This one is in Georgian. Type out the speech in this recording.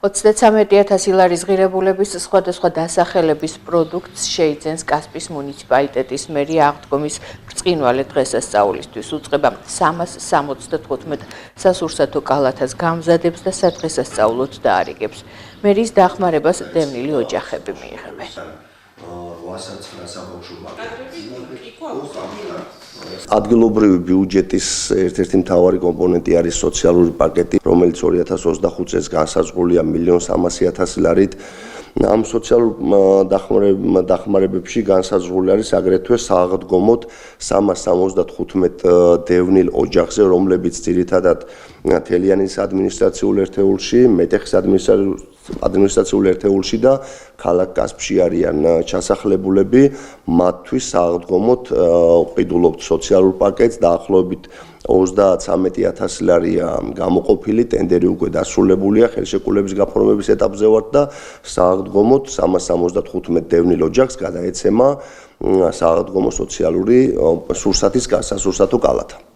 33,000 ლარის ღირებულების სხვადასხვა დასახელების პროდუქტს შეიძენს კასპიის მუნიციპალიტეტის მერი აღდგომის ბრწყინვალე დღესასწაულისთვის. უწყება 375 სასურსათო კალათას გამზადებს და სადღესასწაულოდ დაარიგებს. მერის დახმარებას დევნილი ოჯახები მიიღებენ. ადგილობრივი ბიუჯეტის ერთ-ერთი მთავარი კომპონენტი არის სოციალური პაკეტი, რომელიც 2025 წელს განსაზღვრულია 1,300,000 ლარით. ამ სოციალურ დახმარებებში განსაზღვრული არის აგრეთვე სააღდგომოდ 375 დევნილ ოჯახზე, რომლებიც ძირითადად თელიანის ადმინისტრაციულ ერთეულში, მეტეხის ადმინისტრაციულ ერთეულში და ქალაქ კასპში არიან ჩასახლებულები. მათთვის სააღდგომოდ ყიდულობთ სოციალურ პაკეტს, დაახლოებით 33,000 ლარია გამოყოფილი, ტენდერი უკვე დასრულებულია, ხელშეკრულების გაფორმების ეტაპზე ვართ და სააღდგომოდ 375 დევნილ ოჯახს გადაეცემა სააღდგომო სოციალური სასურსათო კალათა.